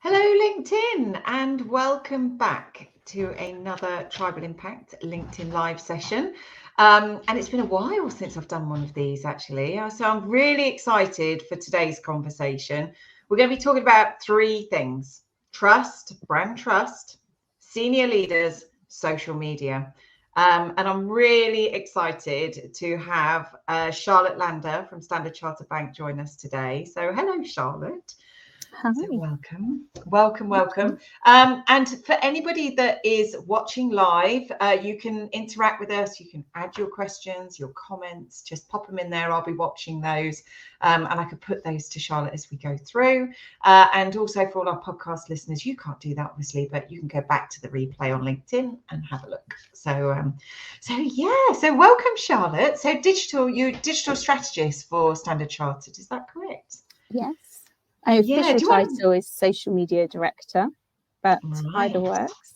Hello, LinkedIn, and welcome back to another Tribal Impact LinkedIn Live session. And it's been a while since I've done one of these, actually. So I'm really excited for today's conversation. We're going to be talking about three things: trust, brand trust, senior leaders, social media. And I'm really excited to have Charlotte Lander from Standard Chartered Bank join us today. So hello, Charlotte. Hi. So welcome. And for anybody that is watching live, you can interact with us. You can add your questions, your comments, just pop them in there. I'll be watching those, and I could put those to Charlotte as we go through. And also for all our podcast listeners, you can't do that obviously, but you can go back to the replay on LinkedIn and have a look. So welcome, Charlotte. So you're digital strategist for Standard Chartered, is that correct? Yes. My official title is social media director, but either works.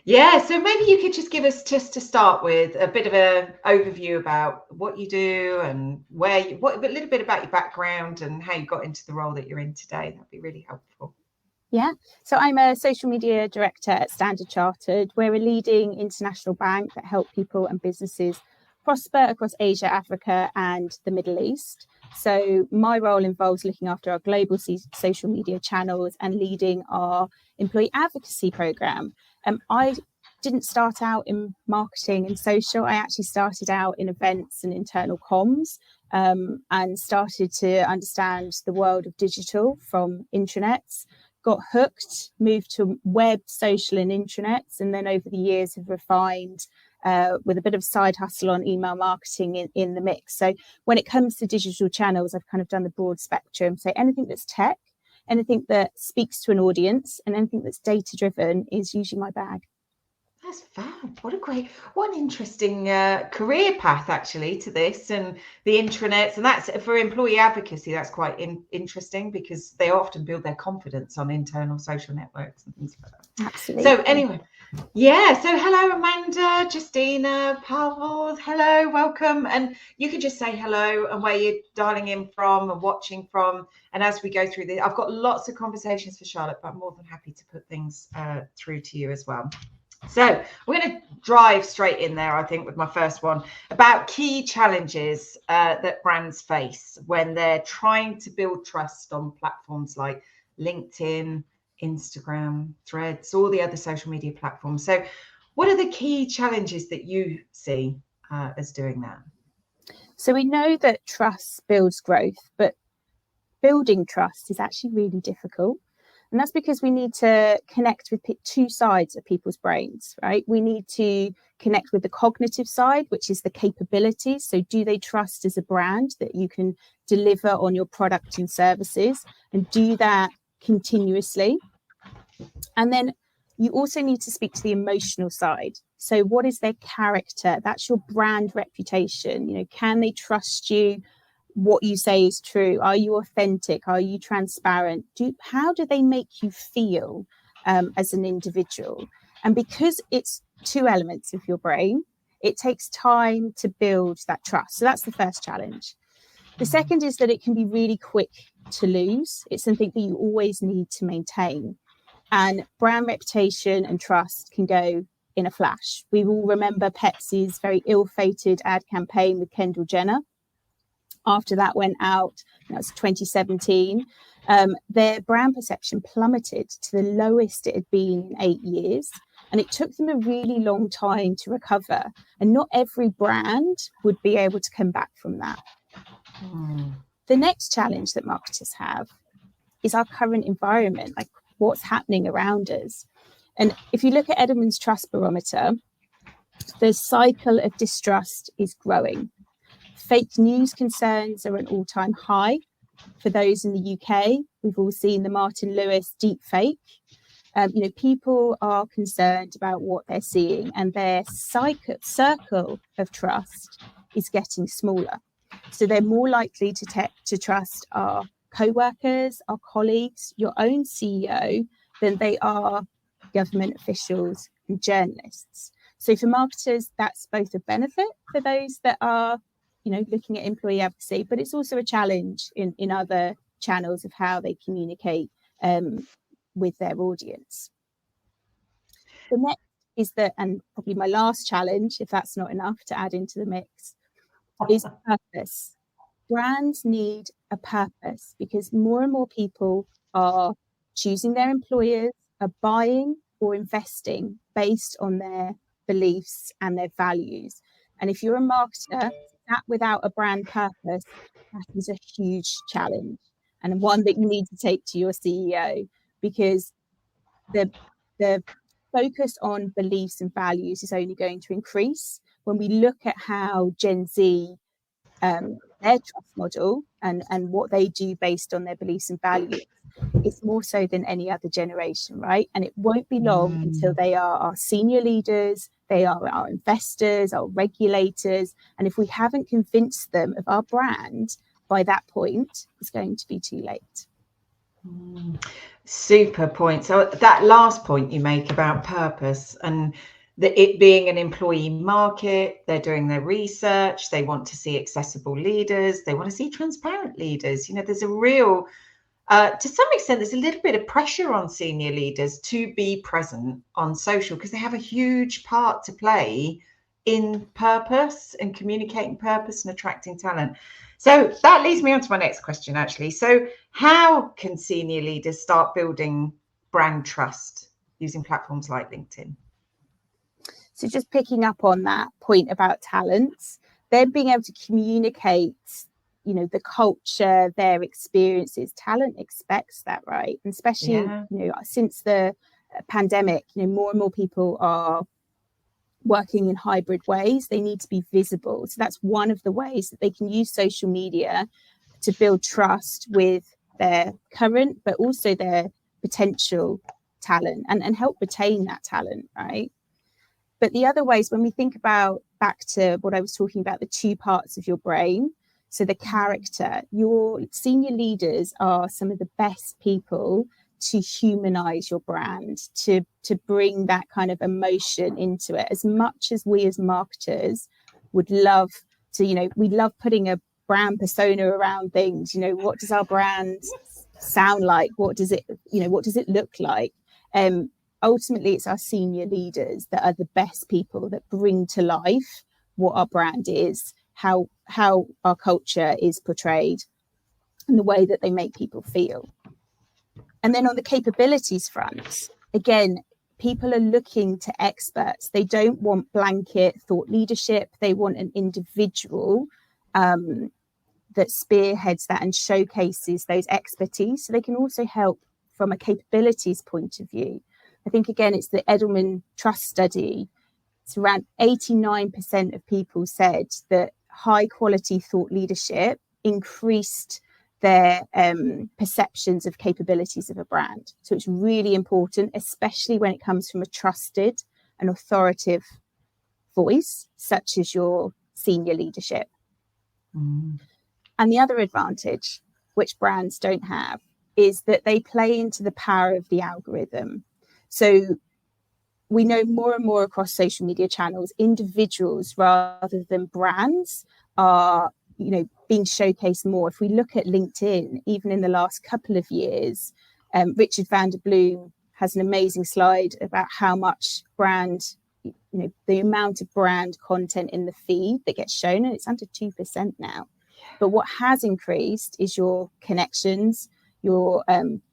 Yeah, so maybe you could just give us, just to start with, a bit of an overview about what you do and a little bit about your background and how you got into the role that you're in today. That'd be really helpful. Yeah, so I'm a social media director at Standard Chartered. We're a leading international bank that help people and businesses prosper across Asia, Africa, and the Middle East. So my role involves looking after our global social media channels and leading our employee advocacy program. I didn't start out in marketing and social. I actually started out in events and internal comms, and started to understand the world of digital from intranets. Got hooked, moved to web, social and intranets, and then over the years have refined with a bit of side hustle on email marketing in the mix. So when it comes to digital channels, I've kind of done the broad spectrum. So anything that's tech, anything that speaks to an audience, and anything that's data driven is usually my bag. That's fab. What an interesting career path actually to this and the intranets. And that's for employee advocacy. That's quite interesting because they often build their confidence on internal social networks and things like that. Absolutely. So anyway, yeah. So hello, Amanda, Justina, Pavel. Hello, welcome. And you can just say hello and where you're dialing in from and watching from. And as we go through this, I've got lots of conversations for Charlotte, but I'm more than happy to put things through to you as well. So we're going to drive straight in there, I think, with my first one about key challenges that brands face when they're trying to build trust on platforms like LinkedIn, Instagram, Threads, all the other social media platforms. So what are the key challenges that you see as doing that? So we know that trust builds growth, but building trust is actually really difficult. And that's because we need to connect with two sides of people's brains, right? We need to connect with the cognitive side, which is the capabilities. So do they trust as a brand that you can deliver on your product and services and do that continuously? And then you also need to speak to the emotional side. So what is their character? That's your brand reputation. You know, can they trust you? What you say is true? Are you authentic? Are you transparent? How do they make you feel as an individual? And because it's two elements of your brain, it takes time to build that trust. So that's the first challenge. The second is that it can be really quick to lose. It's something that you always need to maintain. And brand reputation and trust can go in a flash. We all remember Pepsi's very ill-fated ad campaign with Kendall Jenner. After that went out, that was 2017, their brand perception plummeted to the lowest it had been in 8 years. And it took them a really long time to recover. And not every brand would be able to come back from that. The next challenge that marketers have is our current environment, like what's happening around us. And if you look at Edelman's Trust Barometer, the cycle of distrust is growing. Fake news concerns are an all-time high. For those in the UK, we've all seen the Martin Lewis deep fake. People are concerned about what they're seeing, and their circle of trust is getting smaller. So they're more likely to trust our co-workers, our colleagues, your own CEO, than they are government officials and journalists. So for marketers, that's both a benefit for those that are looking at employee advocacy, but it's also a challenge in other channels of how they communicate with their audience. The next is that, and probably my last challenge, if that's not enough to add into the mix, is purpose. Brands need a purpose because more and more people are choosing their employers, are buying or investing based on their beliefs and their values. And if you're a marketer, that without a brand purpose, that is a huge challenge and one that you need to take to your CEO, because the focus on beliefs and values is only going to increase. When we look at how Gen Z, their trust model and what they do based on their beliefs and values, it's more so than any other generation, right? And it won't be long until they are our senior leaders, they are our investors, our regulators. And if we haven't convinced them of our brand by that point, it's going to be too late. Super point. So that last point you make about purpose and it being an employee market, they're doing their research, they want to see accessible leaders, they want to see transparent leaders. There's a real, to some extent, there's a little bit of pressure on senior leaders to be present on social because they have a huge part to play in purpose and communicating purpose and attracting talent. So that leads me on to my next question, actually. So how can senior leaders start building brand trust using platforms like LinkedIn? So just picking up on that point about talents, then being able to communicate, the culture, their experiences. Talent expects that, right? And especially, since the pandemic, more and more people are working in hybrid ways. They need to be visible. So that's one of the ways that they can use social media to build trust with their current, but also their potential talent and help retain that talent, right? But the other ways, when we think about back to what I was talking about, the two parts of your brain, so the character, your senior leaders are some of the best people to humanize your brand, to bring that kind of emotion into it. As much as we as marketers would love to, we love putting a brand persona around things. What does our brand sound like? What does it look like? Ultimately, it's our senior leaders that are the best people that bring to life what our brand is, how our culture is portrayed, and the way that they make people feel. And then on the capabilities front, again, people are looking to experts. They don't want blanket thought leadership. They want an individual that spearheads that and showcases those expertise. So they can also help from a capabilities point of view. I think, again, it's the Edelman Trust study. It's around 89% of people said that high quality thought leadership increased their perceptions of capabilities of a brand. So it's really important, especially when it comes from a trusted and authoritative voice, such as your senior leadership. And the other advantage, which brands don't have, is that they play into the power of the algorithm. So we know more and more across social media channels, individuals rather than brands are, being showcased more. If we look at LinkedIn, even in the last couple of years, Richard van der Bloem has an amazing slide about how much brand, the amount of brand content in the feed that gets shown, and it's under 2% now. But what has increased is your connections, your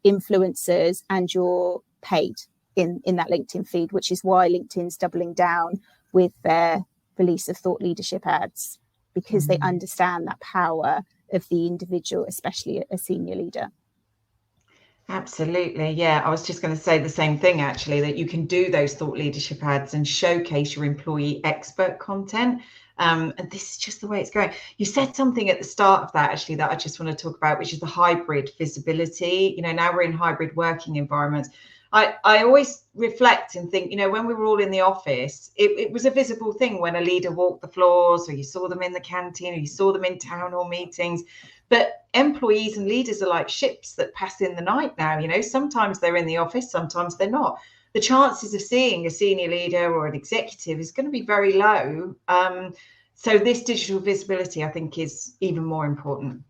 influencers, and your paid in that LinkedIn feed, which is why LinkedIn's doubling down with their release of thought leadership ads, because they understand that power of the individual, especially a senior leader. Absolutely. Yeah, I was just going to say the same thing, actually, that you can do those thought leadership ads and showcase your employee expert content. And this is just the way it's going. You said something at the start of that, actually, that I just want to talk about, which is the hybrid visibility. Now we're in hybrid working environments. I always reflect and think, when we were all in the office, it was a visible thing when a leader walked the floors, or you saw them in the canteen, or you saw them in town hall meetings. But employees and leaders are like ships that pass in the night now. Sometimes they're in the office, sometimes they're not. The chances of seeing a senior leader or an executive is going to be very low. So this digital visibility, I think, is even more important.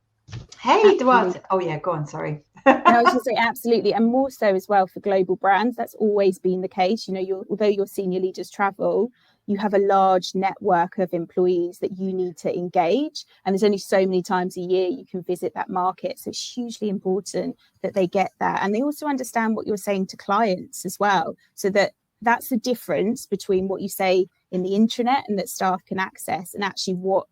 Hey, Absolutely. Duarte. Oh yeah, go on. Sorry. No, I was just saying absolutely, and more so as well for global brands. That's always been the case. Although your senior leaders travel, you have a large network of employees that you need to engage, and there's only so many times a year you can visit that market. So it's hugely important that they get that, and they also understand what you're saying to clients as well, so that that's the difference between what you say in the intranet and that staff can access, and actually what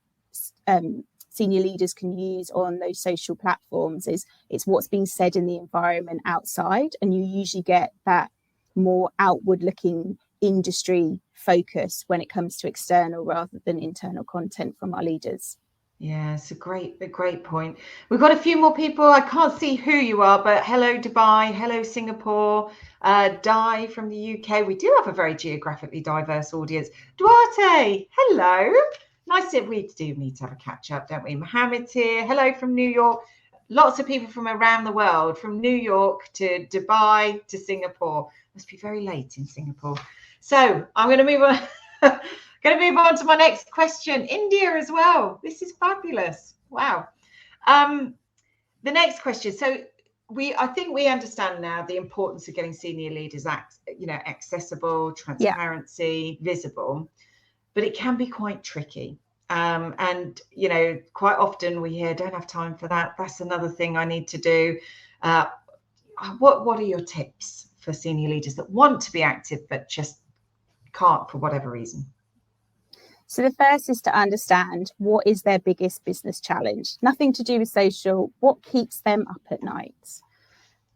senior leaders can use on those social platforms is it's what's being said in the environment outside, and you usually get that more outward looking industry focus when it comes to external rather than internal content from our leaders. Yeah, it's a great point. We've got a few more people. I can't see who you are, but hello Dubai, hello Singapore, Di from the UK. We do have a very geographically diverse audience. Duarte, hello. Nice that we do need to have a catch up, don't we? Mohammed's here. Hello from New York. Lots of people from around the world, from New York to Dubai to Singapore. Must be very late in Singapore. So I'm going to move on. Going to move on to my next question. India as well. This is fabulous. Wow. The next question. So I think we understand now the importance of getting senior leaders accessible, transparency, visible, but it can be quite tricky. And quite often we hear, don't have time for that. That's another thing I need to do. What are your tips for senior leaders that want to be active but just can't for whatever reason? So the first is to understand what is their biggest business challenge. Nothing to do with social. What keeps them up at night?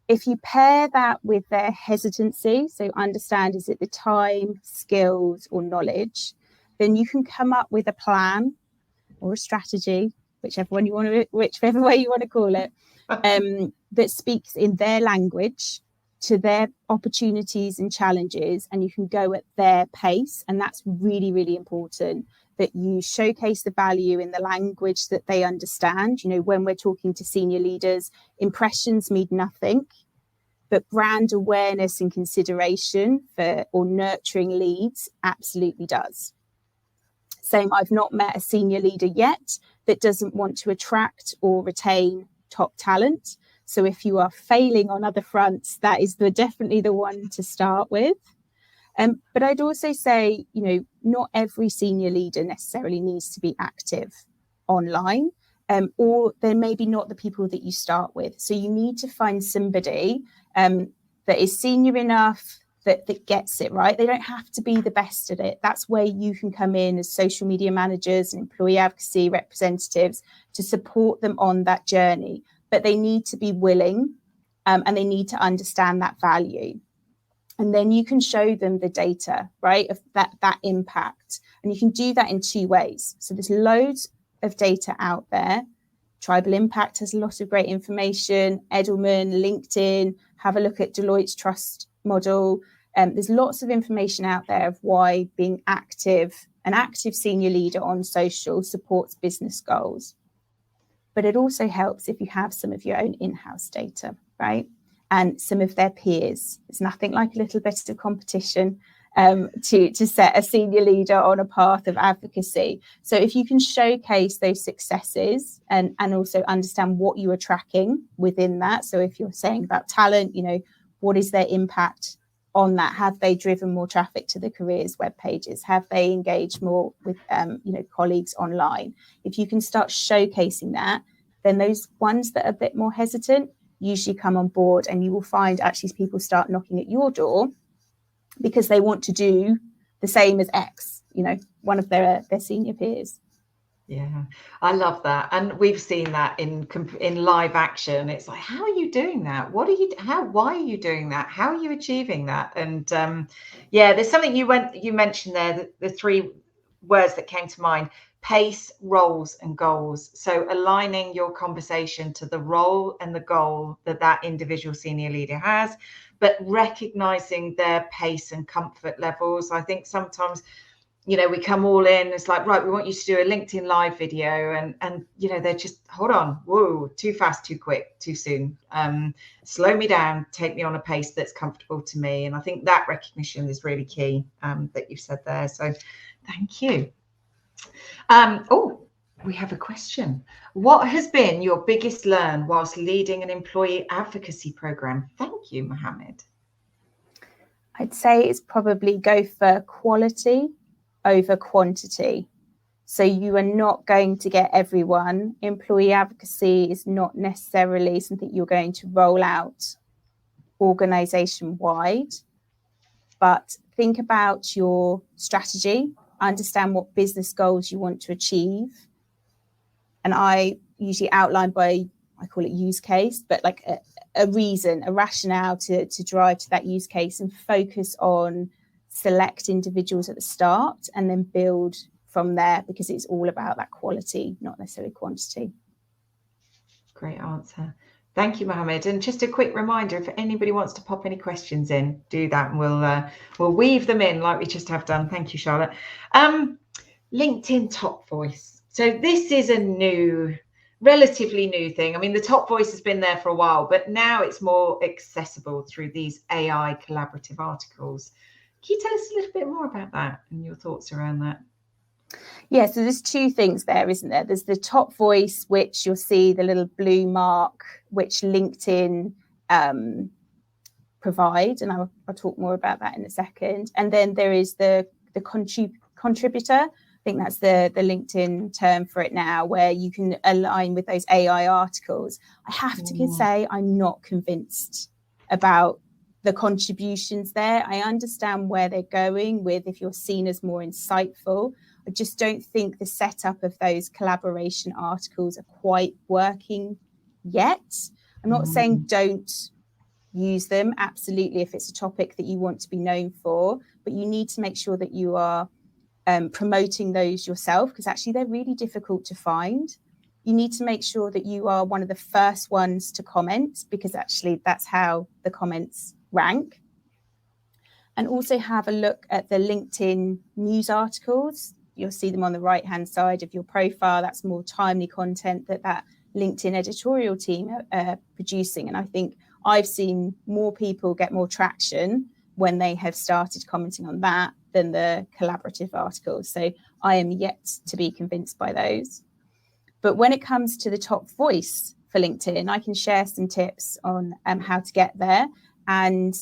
If you pair that with their hesitancy, so understand, is it the time, skills, or knowledge, then you can come up with a plan or a strategy, whichever way you want to call it, that speaks in their language to their opportunities and challenges, and you can go at their pace. And that's really, really important, that you showcase the value in the language that they understand. When we're talking to senior leaders, impressions mean nothing, but brand awareness and consideration or nurturing leads absolutely does. Same, I've not met a senior leader yet that doesn't want to attract or retain top talent. So if you are failing on other fronts, that is definitely the one to start with. But I'd also say, not every senior leader necessarily needs to be active online, or they're maybe not the people that you start with. So you need to find somebody that is senior enough, that gets it right. They don't have to be the best at it. That's where you can come in as social media managers and employee advocacy representatives to support them on that journey. But they need to be willing, and they need to understand that value. And then you can show them the data, right, of that impact. And you can do that in two ways. So there's loads of data out there. Tribal Impact has a lot of great information. Edelman, LinkedIn, have a look at Deloitte's trust model. There's lots of information out there of why being an active senior leader on social supports business goals. But it also helps if you have some of your own in-house data, right? And some of their peers. It's nothing like a little bit of competition to set a senior leader on a path of advocacy. So if you can showcase those successes and also understand what you are tracking within that. So if you're saying about talent, what is their impact on that? Have they driven more traffic to the careers web pages? Have they engaged more with colleagues online? If you can start showcasing that, then those ones that are a bit more hesitant usually come on board, and you will find actually people start knocking at your door because they want to do the same as X, one of their senior peers. Yeah, I love that, and we've seen that in live action. It's like, how are you doing that? Why are you doing that? How are you achieving that? And there's something you mentioned there, the three words that came to mind: pace, roles, and goals. So aligning your conversation to the role and the goal that individual senior leader has, but recognizing their pace and comfort levels. I think sometimes we come all in, it's like, right, we want you to do a LinkedIn live video, and they're just, hold on, whoa, too fast, too quick, too soon. Slow me down, take me on a pace that's comfortable to me. And I think that recognition is really key, that you've said there. So thank you. We have a question. What has been your biggest learn whilst leading an employee advocacy program? Thank you, Mohammed. I'd say it's probably go for quality over quantity. So you are not going to get everyone. Employee advocacy is not necessarily something you're going to roll out organisation wide, but think about your strategy, understand what business goals you want to achieve. And I usually outline by, I call it use case, but like a reason, a rationale to drive to that use case, and focus on select individuals at the start and then build from there, because it's all about that quality, not necessarily quantity. Great answer. Thank you, Mohammed. And just a quick reminder, if anybody wants to pop any questions in, do that, and we'll weave them in like we just have done. Thank you, Charlotte. LinkedIn Top Voice. So this is a relatively new thing. I mean, the Top Voice has been there for a while, but now it's more accessible through these AI collaborative articles. Can you tell us a little bit more about that and your thoughts around that? Yeah, so there's two things there, isn't there? There's the Top Voice, which you'll see the little blue mark, which LinkedIn provide, and I'll talk more about that in a second. And then there is the contributor. I think that's the LinkedIn term for it now, where you can align with those AI articles. I have to say, I'm not convinced about the contributions there. I understand where they're going with, if you're seen as more insightful. I just don't think the setup of those collaboration articles are quite working yet. I'm not saying don't use them, absolutely, if it's a topic that you want to be known for, but you need to make sure that you are promoting those yourself, because actually they're really difficult to find. You need to make sure that you are one of the first ones to comment, because actually that's how the comments rank. And also have a look at the LinkedIn news articles. You'll see them on the right-hand side of your profile. That's more timely content that LinkedIn editorial team are producing. And I think I've seen more people get more traction when they have started commenting on that than the collaborative articles. So I am yet to be convinced by those. But when it comes to the Top Voice for LinkedIn, I can share some tips on how to get there. And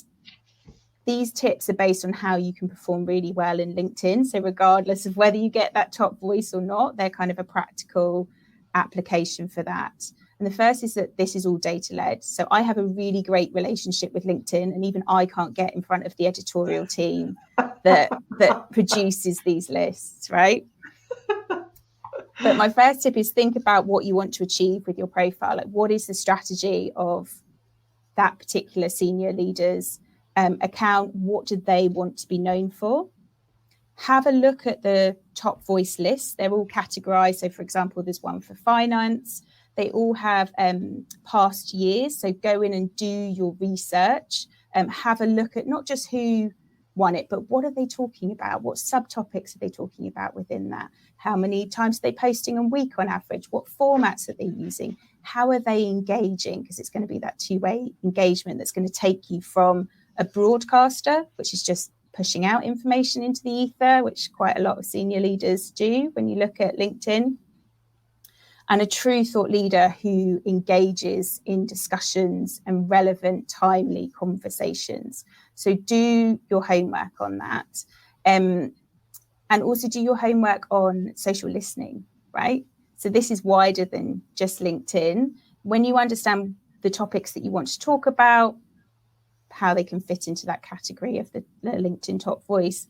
these tips are based on how you can perform really well in LinkedIn. So regardless of whether you get that top voice or not, they're kind of a practical application for that. And the first is that this is all data-led. So I have a really great relationship with LinkedIn, and even I can't get in front of the editorial team that produces these lists, right? But my first tip is think about what you want to achieve with your profile. Like, what is the strategy of that particular senior leader's account? What do they want to be known for? Have a look at the top voice lists. They're all categorized. So for example, there's one for finance. They all have past years. So go in and do your research. Have a look at not just who won it, but what are they talking about? What subtopics are they talking about within that? How many times are they posting a week on average? What formats are they using? How are they engaging? Because it's going to be that two-way engagement that's going to take you from a broadcaster, which is just pushing out information into the ether, which quite a lot of senior leaders do when you look at LinkedIn, and a true thought leader who engages in discussions and relevant, timely conversations. So do your homework on that. And also do your homework on social listening, right? So this is wider than just LinkedIn. When you understand the topics that you want to talk about, how they can fit into that category of the LinkedIn top voice,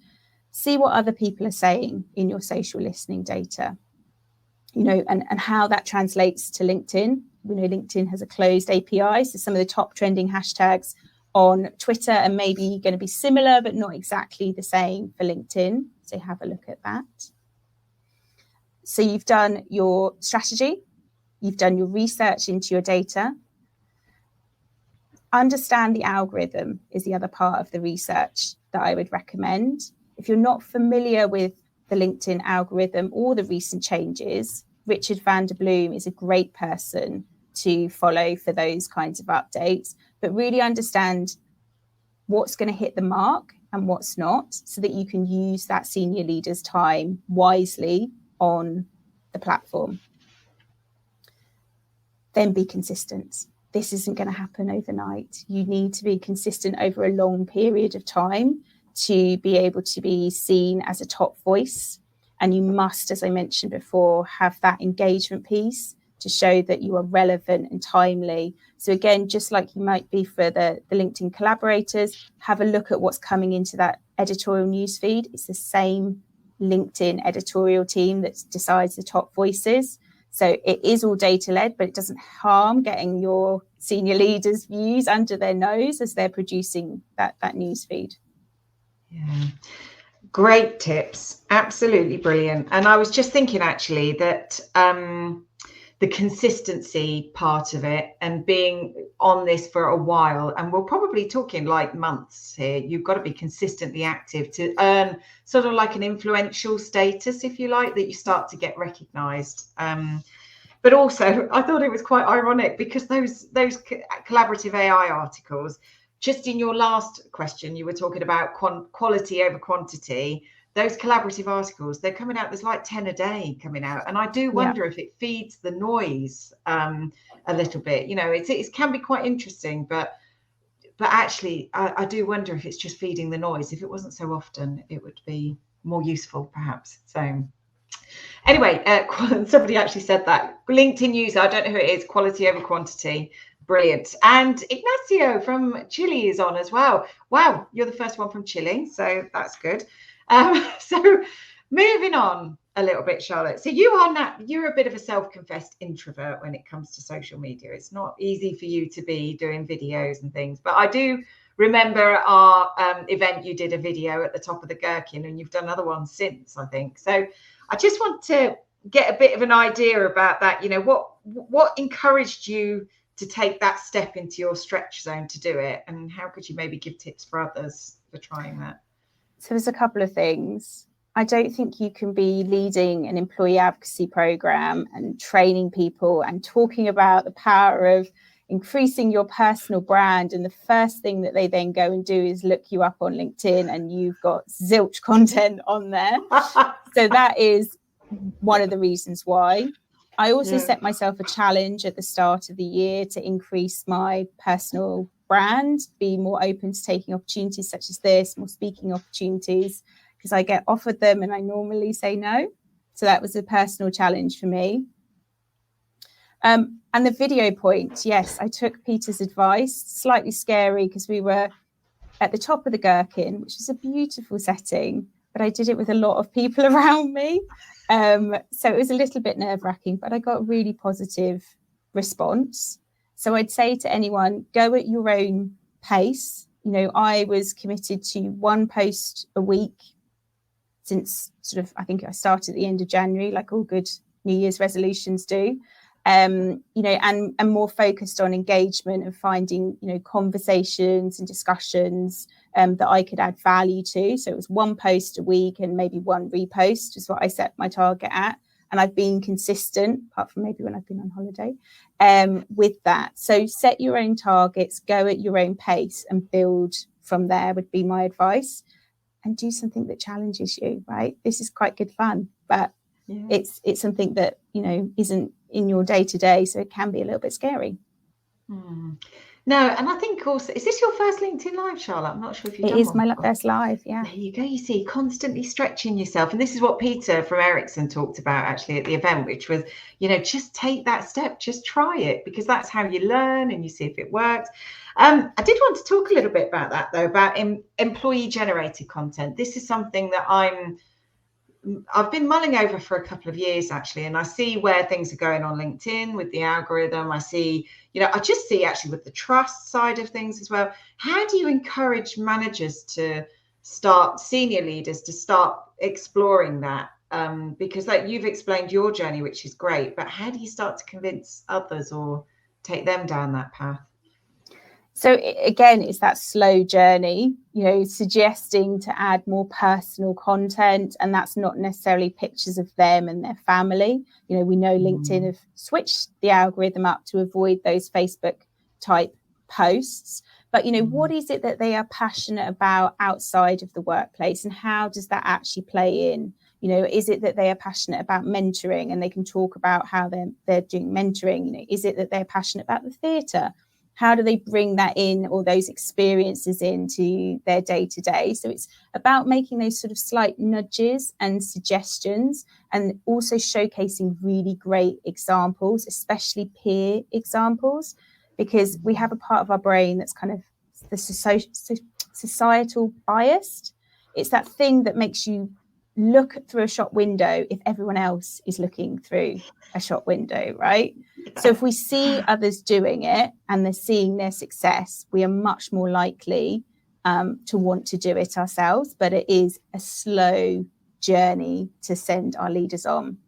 see what other people are saying in your social listening data, and how that translates to LinkedIn. We know LinkedIn has a closed API, so some of the top trending hashtags on Twitter are maybe going to be similar, but not exactly the same for LinkedIn. So have a look at that. So you've done your strategy, you've done your research into your data. Understand the algorithm is the other part of the research that I would recommend. If you're not familiar with the LinkedIn algorithm or the recent changes, Richard van der Bloom is a great person to follow for those kinds of updates, but really understand what's going to hit the mark and what's not, so that you can use that senior leader's time wisely on the platform. Then be consistent. This isn't going to happen overnight. You need to be consistent over a long period of time to be able to be seen as a top voice. And you must, as I mentioned before, have that engagement piece to show that you are relevant and timely. So again, just like you might be for the LinkedIn collaborators, have a look at what's coming into that editorial newsfeed. It's the same LinkedIn editorial team that decides the top voices. So it is all data-led, but it doesn't harm getting your senior leaders' views under their nose as they're producing that newsfeed. Yeah. Great tips. Absolutely brilliant. And I was just thinking actually that the consistency part of it and being on this for a while, and we're probably talking like months here, you've got to be consistently active to earn sort of like an influential status, if you like, that you start to get recognized. But also I thought it was quite ironic because those collaborative AI articles, just in your last question, you were talking about quality over quantity. Those collaborative articles, they're coming out, there's like 10 a day coming out. And I do wonder if it feeds the noise a little bit. You know, it can be quite interesting, but actually, I do wonder if it's just feeding the noise. If it wasn't so often, it would be more useful, perhaps. So anyway, somebody actually said that. LinkedIn user, I don't know who it is, quality over quantity. Brilliant. And Ignacio from Chile is on as well. Wow, you're the first one from Chile, so that's good. So moving on a little bit, Charlotte. So you're a bit of a self-confessed introvert when it comes to social media. It's not easy for you to be doing videos and things, but I do remember our event, you did a video at the top of the gherkin, and you've done other ones since, I think. So I just want to get a bit of an idea about that. You know, what encouraged you to take that step into your stretch zone to do it, and how could you maybe give tips for others for trying that? So there's a couple of things. I don't think you can be leading an employee advocacy program and training people and talking about the power of increasing your personal brand, and the first thing that they then go and do is look you up on LinkedIn and you've got zilch content on there. So that is one of the reasons why. I also set myself a challenge at the start of the year to increase my personal brand, be more open to taking opportunities such as this, more speaking opportunities, because I get offered them and I normally say no. So that was a personal challenge for me. And the video point, yes, I took Peter's advice, slightly scary because we were at the top of the gherkin, which is a beautiful setting, but I did it with a lot of people around me. So it was a little bit nerve-wracking, but I got a really positive response. So I'd say to anyone, go at your own pace. You know, I was committed to one post a week since sort of, I think I started at the end of January, like all good New Year's resolutions do. You know, and more focused on engagement and finding, you know, conversations and discussions that I could add value to. So it was one post a week and maybe one repost is what I set my target at. And I've been consistent, apart from maybe when I've been on holiday, with that. So set your own targets, go at your own pace and build from there would be my advice. And do something that challenges you, right? This is quite good fun, but it's something that, you know, isn't in your day-to-day, so it can be a little bit scary. No, and I think also, is this your first LinkedIn Live, Charlotte? I'm not sure if you've done one. It is my first live, yeah. There you go. You see, constantly stretching yourself. And this is what Peter from Ericsson talked about actually at the event, which was, you know, just take that step, just try it, because that's how you learn and you see if it works. I did want to talk a little bit about that, though, about employee-generated content. This is something that I've been mulling over for a couple of years, actually, and I see where things are going on LinkedIn with the algorithm. I see, you know, I just see actually with the trust side of things as well. How do you encourage managers to start, senior leaders to start exploring that? Because like you've explained your journey, which is great, but how do you start to convince others or take them down that path? So again, it's that slow journey, you know, suggesting to add more personal content, and that's not necessarily pictures of them and their family. You know, we know LinkedIn have switched the algorithm up to avoid those Facebook type posts. But, you know, what is it that they are passionate about outside of the workplace, and how does that actually play in? Is it that they are passionate about mentoring and they can talk about how they're doing mentoring? Is it that they're passionate about the theatre? How do they bring that in, or those experiences into their day-to-day? So it's about making those sort of slight nudges and suggestions, and also showcasing really great examples, especially peer examples, because we have a part of our brain that's kind of the societal biased. It's that thing that makes you look through a shop window if everyone else is looking through a shop window, right? So if we see others doing it and they're seeing their success, we are much more likely to want to do it ourselves. But it is a slow journey to send our leaders on.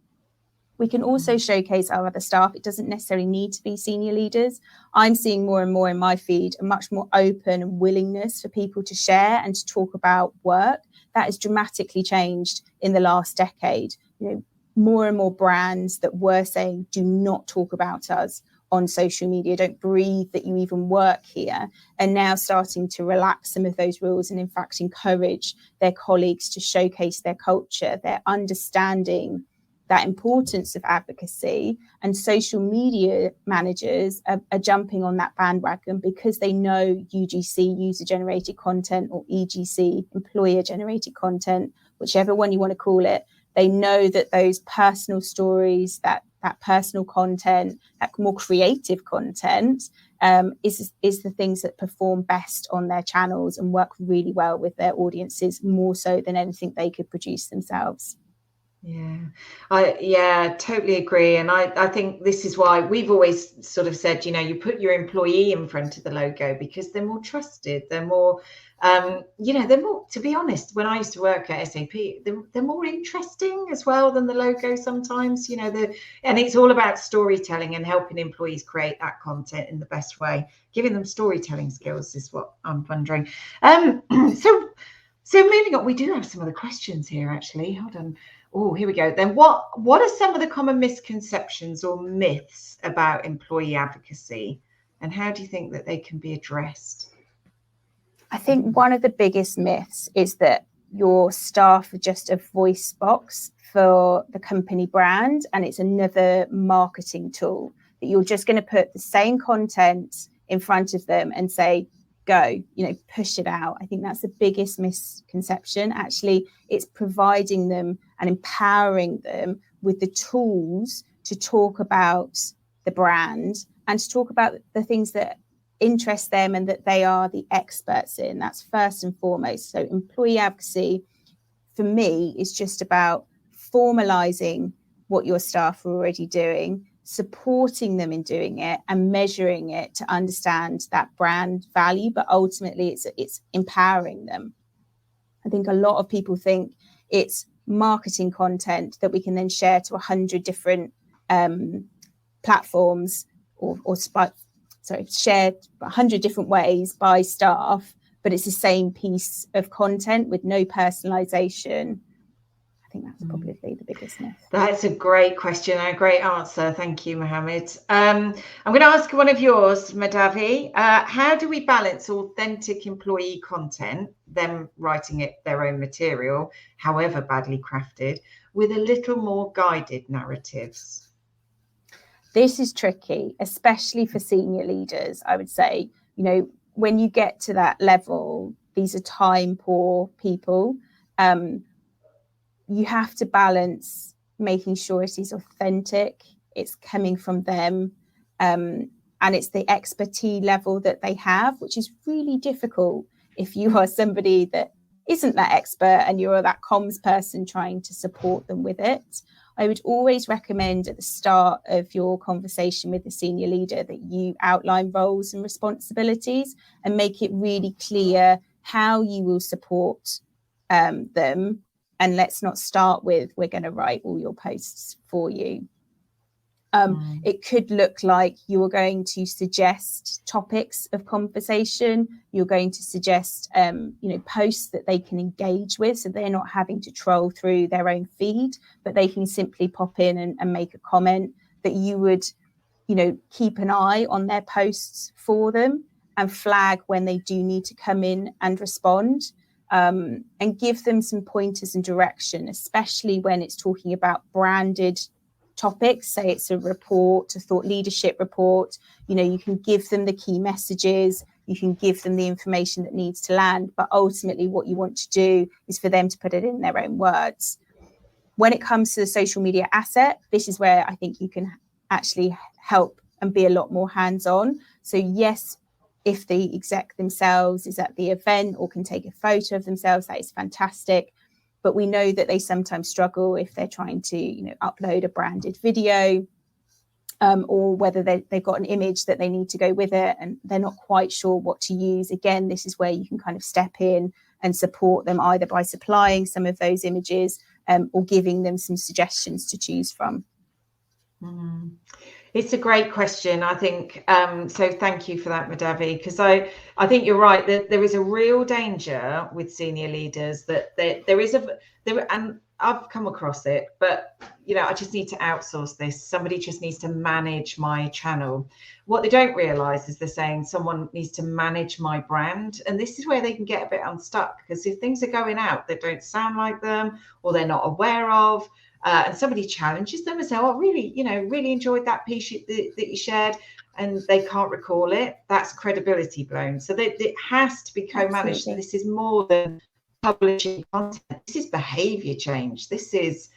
We can also showcase our other staff. It doesn't necessarily need to be senior leaders. I'm seeing more and more in my feed a much more open and willingness for people to share and to talk about work. That has dramatically changed in the last decade. More and more brands that were saying, do not talk about us on social media, don't breathe that you even work here, and now starting to relax some of those rules and in fact encourage their colleagues to showcase their culture, their understanding that importance of advocacy. And social media managers are jumping on that bandwagon because they know UGC, user generated content, or EGC, employer generated content, whichever one you want to call it. They know that those personal stories, that personal content, that more creative content is the things that perform best on their channels and work really well with their audiences, more so than anything they could produce themselves. I totally agree. And I think this is why we've always sort of said, you put your employee in front of the logo because they're more trusted. They're more, they're more, to be honest, when I used to work at SAP, they're more interesting as well than the logo sometimes, and it's all about storytelling and helping employees create that content in the best way. Giving them storytelling skills is what I'm wondering. So moving on, we do have some other questions here, actually. Hold on. Oh, here we go. Then what are some of the common misconceptions or myths about employee advocacy, and how do you think that they can be addressed? I think one of the biggest myths is that your staff are just a voice box for the company brand, and it's another marketing tool, that you're just going to put the same content in front of them and say, go, push it out. I think that's the biggest misconception. Actually, it's providing them and empowering them with the tools to talk about the brand and to talk about the things that interest them and that they are the experts in. That's first and foremost. So employee advocacy, for me, is just about formalizing what your staff are already doing, supporting them in doing it and measuring it to understand that brand value, but ultimately it's empowering them. I think a lot of people think it's marketing content that we can then share to 100 different platforms shared 100 different ways by staff, but it's the same piece of content with no personalization. I think that's probably the biggest myth. That's a great question and a great answer. Thank you, Mohammed. I'm going to ask one of yours, Madhavi. How do we balance authentic employee content, them writing their own material, however badly crafted, with a little more guided narratives? This is tricky, especially for senior leaders, I would say. When you get to that level, these are time poor people. You have to balance making sure it is authentic, it's coming from them, and it's the expertise level that they have, which is really difficult if you are somebody that isn't that expert and you're that comms person trying to support them with it. I would always recommend at the start of your conversation with the senior leader that you outline roles and responsibilities and make it really clear how you will support them. And let's not start with, we're going to write all your posts for you. It could look like you're going to suggest topics of conversation. You're going to suggest, posts that they can engage with, so they're not having to troll through their own feed, but they can simply pop in and make a comment. That you would, keep an eye on their posts for them and flag when they do need to come in and respond. and give them some pointers and direction, especially when it's talking about branded topics. Say it's a report, a thought leadership report. You can give them the key messages, you can give them the information that needs to land, but ultimately what you want to do is for them to put it in their own words. When it comes to the social media asset, this is where I think you can actually help and be a lot more hands-on. So yes, if the exec themselves is at the event or can take a photo of themselves, that is fantastic. But we know that they sometimes struggle if they're trying to, upload a branded video, or whether they've got an image that they need to go with it and they're not quite sure what to use. Again, this is where you can kind of step in and support them either by supplying some of those images, or giving them some suggestions to choose from. It's a great question, I think. So thank you for that, Madhavi, because I think you're right that there is a real danger with senior leaders that and I've come across it, but I just need to outsource this. Somebody just needs to manage my channel. What they don't realize is they're saying someone needs to manage my brand. And this is where they can get a bit unstuck, because if things are going out that don't sound like them or they're not aware of, and somebody challenges them and say, oh, really enjoyed that piece that you shared, and they can't recall it, that's credibility blown. So it has to be co-managed. And this is more than publishing content. This is behavior change. This is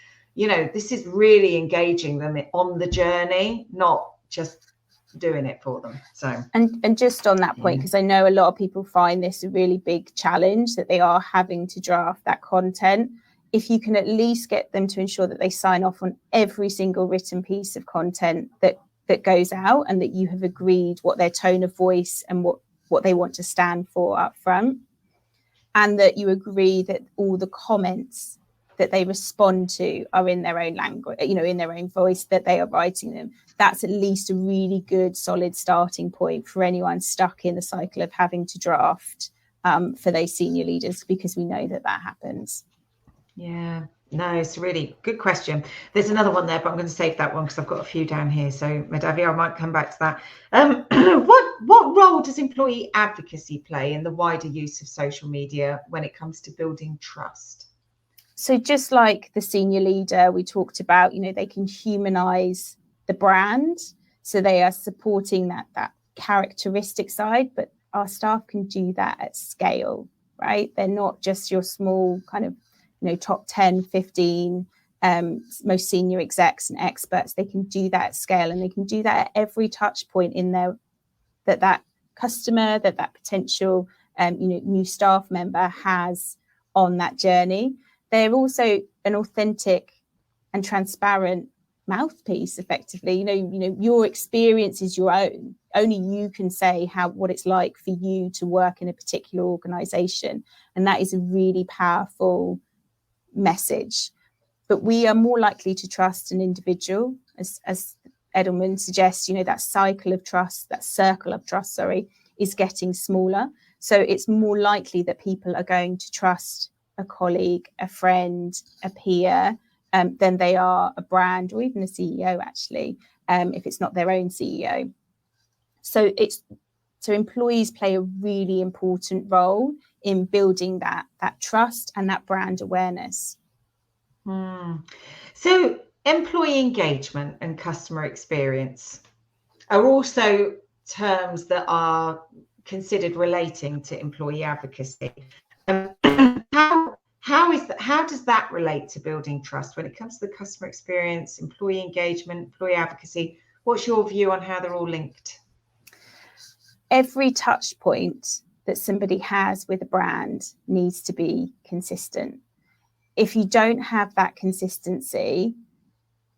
really engaging them on the journey, not just doing it for them. So and just on that point, because I know a lot of people find this a really big challenge, that they are having to draft that content. If you can at least get them to ensure that they sign off on every single written piece of content that goes out, and that you have agreed what their tone of voice and what they want to stand for up front, and that you agree that all the comments that they respond to are in their own language, in their own voice, that they are writing them. That's at least a really good, solid starting point for anyone stuck in the cycle of having to draft for those senior leaders, because we know that happens. Yeah, no, it's a really good question. There's another one there, but I'm going to save that one because I've got a few down here. So Madhavi, I might come back to that. What role does employee advocacy play in the wider use of social media when it comes to building trust? So just like the senior leader we talked about, they can humanize the brand. So they are supporting that characteristic side, but our staff can do that at scale, right? They're not just your small kind of top 10, 15 most senior execs and experts. They can do that at scale, and they can do that at every touch point in there that customer, that potential new staff member has on that journey. They're also an authentic and transparent mouthpiece, effectively. Your experience is your own. Only you can say what it's like for you to work in a particular organization, and that is a really powerful message. But we are more likely to trust an individual, as Edelman suggests. That cycle of trust, that circle of trust, is getting smaller. So it's more likely that people are going to trust a colleague, a friend, a peer, than they are a brand or even a CEO, actually, if it's not their own CEO. So employees play a really important role in building that trust and that brand awareness. So employee engagement and customer experience are also terms that are considered relating to employee advocacy. How does that relate to building trust when it comes to the customer experience, employee engagement, employee advocacy? What's your view on how they're all linked? Every touch point that somebody has with a brand needs to be consistent. If you don't have that consistency,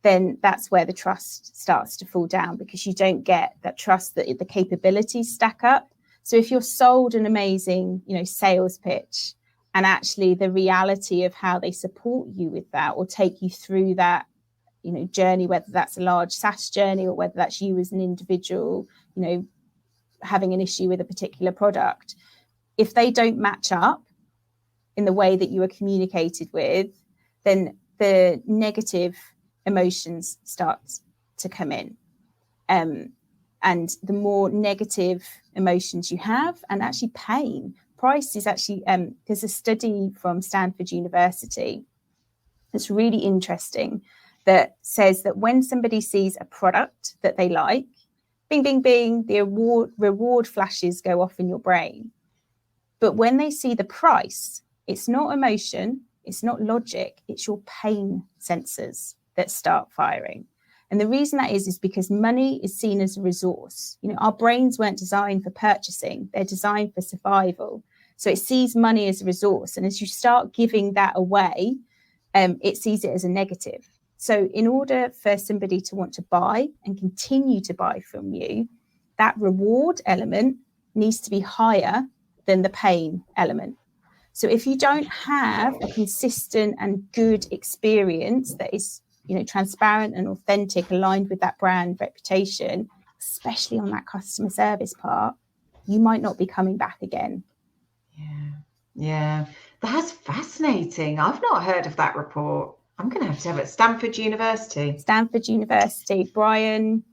then that's where the trust starts to fall down, because you don't get that trust that the capabilities stack up. So if you're sold an amazing, sales pitch, and actually the reality of how they support you with that or take you through that, journey, whether that's a large SaaS journey or whether that's you as an individual, having an issue with a particular product, if they don't match up in the way that you are communicated with, then the negative emotions start to come in. And the more negative emotions you have, and actually pain, price is actually, there's a study from Stanford University that's really interesting that says that when somebody sees a product that they like, bing, bing, bing, the reward flashes go off in your brain. But when they see the price, it's not emotion, it's not logic, it's your pain sensors that start firing. And the reason that is because money is seen as a resource. You know, our brains weren't designed for purchasing, they're designed for survival. So it sees money as a resource. And as you start giving that away, it sees it as a negative. So in order for somebody to want to buy and continue to buy from you, that reward element needs to be higher than the pain element. So if you don't have a consistent and good experience that is, you know, transparent and authentic, aligned with that brand reputation, especially on that customer service part, you might not be coming back again. Yeah, that's fascinating. I've not heard of that report. I'm going to have it. Stanford University. Stanford University. Brian,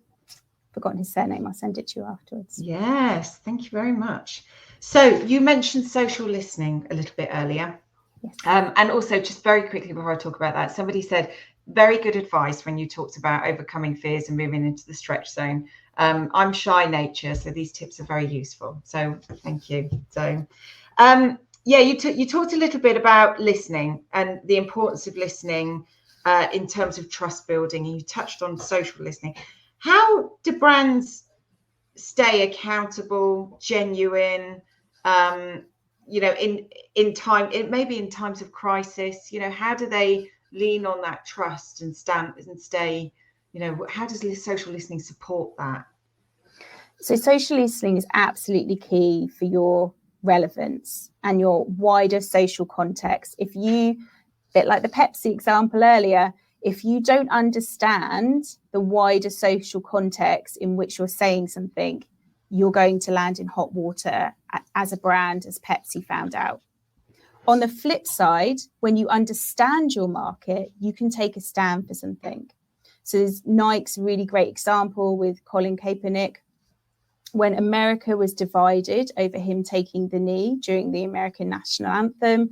forgotten his surname. I'll send it to you afterwards. Yes, thank you very much. So you mentioned social listening a little bit earlier. Yes. And also, just very quickly before I talk about that, somebody said, very good advice when you talked about overcoming fears and moving into the stretch zone. I'm shy nature, so these tips are very useful. So thank you. So, yeah, you talked a little bit about listening and the importance of listening in terms of trust building, and you touched on social listening. How do brands stay accountable, genuine, you know, in time, it maybe in times of crisis, you know, how do they lean on that trust and stay, you know, how does social listening support that? So social listening is absolutely key for your relevance and your wider social context. If you, a bit like the Pepsi example earlier, if you don't understand the wider social context in which you're saying something, you're going to land in hot water as a brand, as Pepsi found out. On the flip side, when you understand your market, you can take a stand for something. So there's Nike's a really great example with Colin Kaepernick. When America was divided over him taking the knee during the American national anthem,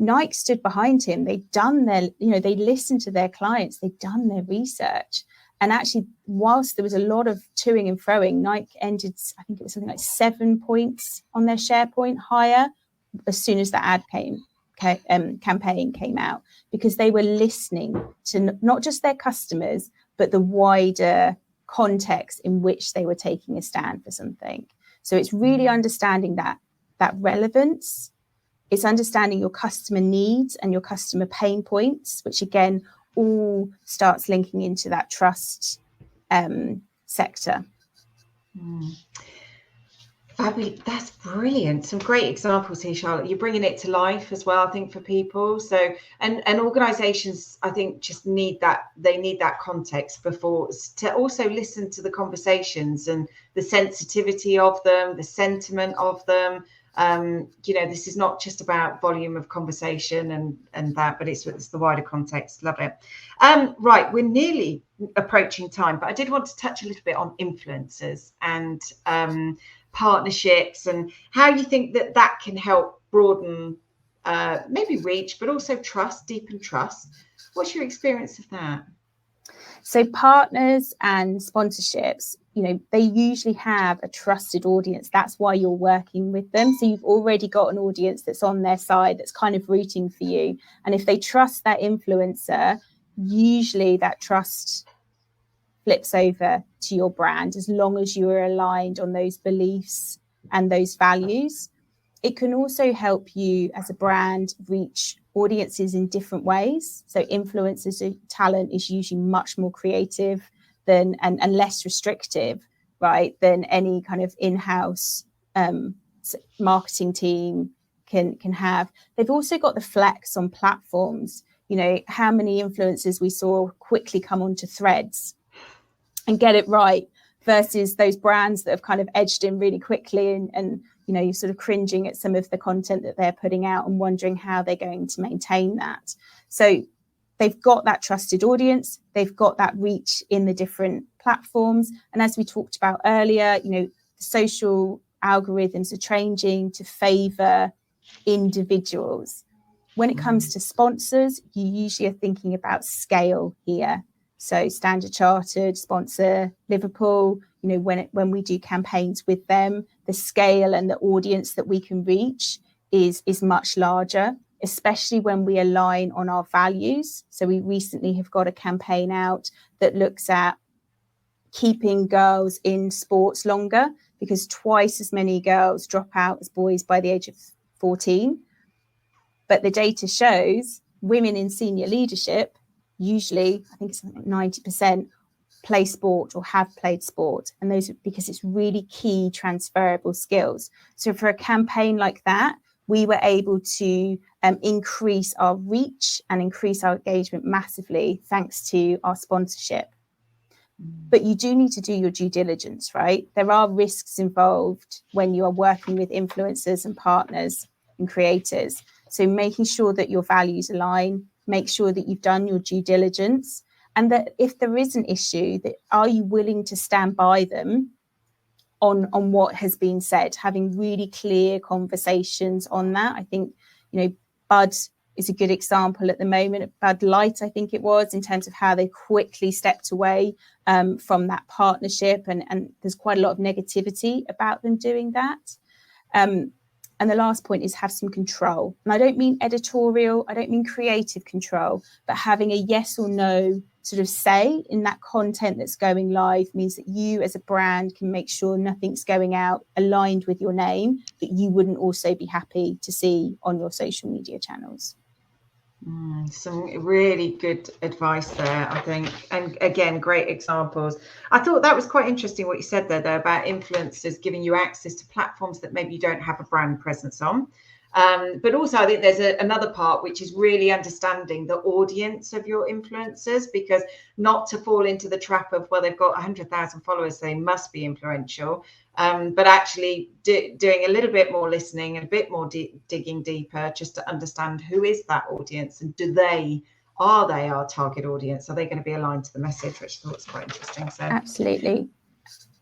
Nike stood behind him. They'd done their, you know, they listened to their clients, they'd done their research. And actually, whilst there was a lot of toing and froing, Nike ended, I think it was something like 7 points on their share point higher as soon as the ad campaign came out, because they were listening to not just their customers, but the wider context in which they were taking a stand for something. So it's really understanding that relevance. It's understanding your customer needs and your customer pain points, which again all starts linking into that trust sector. Fabulous. That's brilliant. Some great examples here, Charlotte. You're bringing it to life as well, I think, for people. So, and organizations, I think, just need that. They need that context before to also listen to the conversations and the sensitivity of them, the sentiment of them. You know, this is not just about volume of conversation and that, but it's the wider context. Love it. Right, we're nearly approaching time, but I did want to touch a little bit on influencers and partnerships and how you think that can help broaden maybe reach, but also trust, deepen trust. What's your experience of that? So partners and sponsorships, you know, they usually have a trusted audience. That's why you're working with them. So you've already got an audience that's on their side, that's kind of rooting for you. And if they trust that influencer, usually that trust flips over to your brand, as long as you are aligned on those beliefs and those values. It can also help you as a brand reach audiences in different ways. So influencers talent is usually much more creative than and less restrictive, right, than any kind of in-house marketing team can have. They've also got the flex on platforms. You know, how many influencers we saw quickly come onto Threads and get it right versus those brands that have kind of edged in really quickly and you know, you're sort of cringing at some of the content that they're putting out and wondering how they're going to maintain that. So they've got that trusted audience, they've got that reach in the different platforms. And as we talked about earlier, you know, social algorithms are changing to favour individuals. When it comes to sponsors, you usually are thinking about scale here. So Standard Chartered sponsor Liverpool. When we do campaigns with them, the scale and the audience that we can reach is much larger, especially when we align on our values. So we recently have got a campaign out that looks at keeping girls in sports longer, because twice as many girls drop out as boys by the age of 14. But the data shows women in senior leadership, usually, I think it's 90%, play sport or have played sport. And those are because it's really key transferable skills. So for a campaign like that, we were able to increase our reach and increase our engagement massively thanks to our sponsorship. But you do need to do your due diligence, right? There are risks involved when you are working with influencers and partners and creators. So making sure that your values align, make sure that you've done your due diligence, and that if there is an issue, that are you willing to stand by them on what has been said, having really clear conversations on that. I think, Bud is a good example at the moment. Bud Light, I think it was, in terms of how they quickly stepped away from that partnership. And there's quite a lot of negativity about them doing that. And the last point is have some control. And I don't mean editorial, I don't mean creative control, but having a yes or no sort of say in that content that's going live means that you as a brand can make sure nothing's going out aligned with your name that you wouldn't also be happy to see on your social media channels. Some really good advice there, I think. And again, great examples. I thought that was quite interesting what you said there, though, about influencers giving you access to platforms that maybe you don't have a brand presence on. But also, I think there's another part, which is really understanding the audience of your influencers, because not to fall into the trap of, well, they've got 100,000 followers, they must be influential. But actually doing a little bit more listening and a bit more digging deeper just to understand who is that audience, and are they our target audience? Are they going to be aligned to the message, which I thought was quite interesting. So absolutely.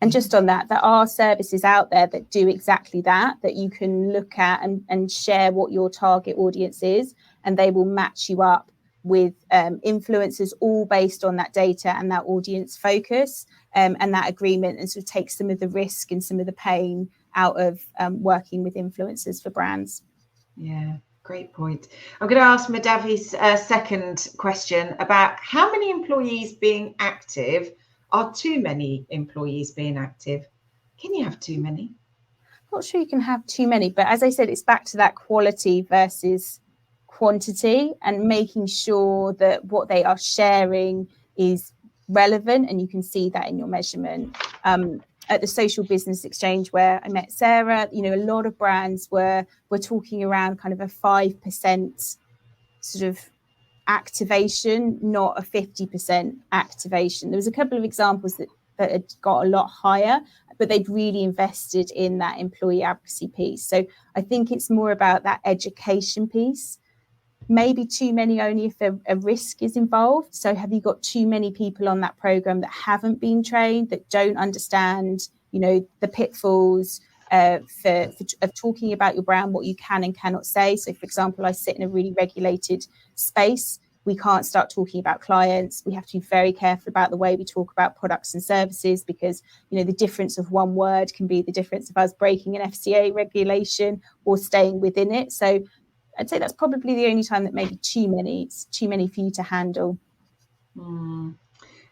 And just on that, there are services out there that do exactly that you can look at and share what your target audience is, and they will match you up with influencers, all based on that data and that audience focus and that agreement, and sort of take some of the risk and some of the pain out of working with influencers for brands. Yeah, great point. I'm going to ask Madavi's second question about how many employees being active are too many employees being active. Can you have too many? Not sure you can have too many, but as I said, it's back to that quality versus quantity, and making sure that what they are sharing is relevant, and you can see that in your measurement. At the Social Business Exchange where I met Sarah, a lot of brands were talking around kind of a 5% sort of activation, not a 50% activation. There was a couple of examples that had got a lot higher, but they'd really invested in that employee advocacy piece. So I think it's more about that education piece. Maybe too many only if a risk is involved. So have you got too many people on that program that haven't been trained, that don't understand, the pitfalls of talking about your brand, what you can and cannot say. So, for example, I sit in a really regulated space. We can't start talking about clients. We have to be very careful about the way we talk about products and services, because, the difference of one word can be the difference of us breaking an FCA regulation or staying within it. So I'd say that's probably the only time that maybe it's too many for you to handle.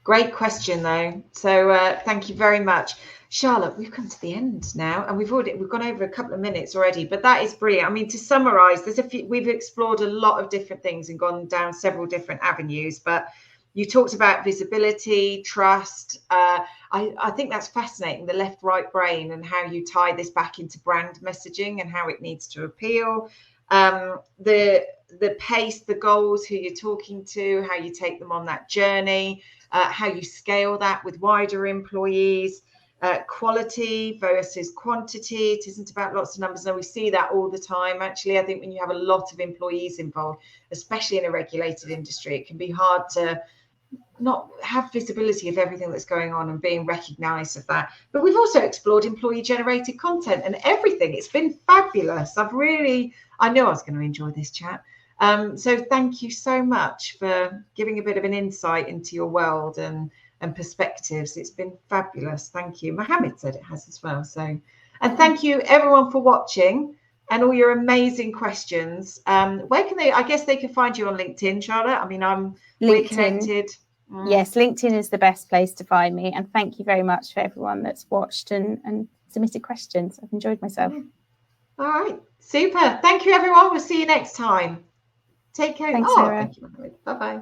Great question, though. So thank you very much. Charlotte, we've come to the end now, and we've gone over a couple of minutes already, but that is brilliant. I mean, to summarize, we've explored a lot of different things and gone down several different avenues, but you talked about visibility, trust. I think that's fascinating, the left-right brain, and how you tie this back into brand messaging and how it needs to appeal. The pace, the goals, who you're talking to, how you take them on that journey, how you scale that with wider employees. Quality versus quantity. It isn't about lots of numbers. Now, we see that all the time. Actually, I think when you have a lot of employees involved, especially in a regulated industry, it can be hard to not have visibility of everything that's going on and being recognized of that. But we've also explored employee generated content and everything. It's been fabulous. I knew I was going to enjoy this chat. So thank you so much for giving a bit of an insight into your world and perspectives. It's been fabulous. Thank you. Mohammed said it has as well. So, and thank you everyone for watching and all your amazing questions. Where can they, I guess they can find you on LinkedIn, Charlotte. I mean, we're connected. Yes, LinkedIn is the best place to find me. And thank you very much for everyone that's watched and submitted questions. I've enjoyed myself. All right, super. Thank you, everyone. We'll see you next time. Take care. Thanks, Sarah. Thank you, Mohammed. Bye-bye.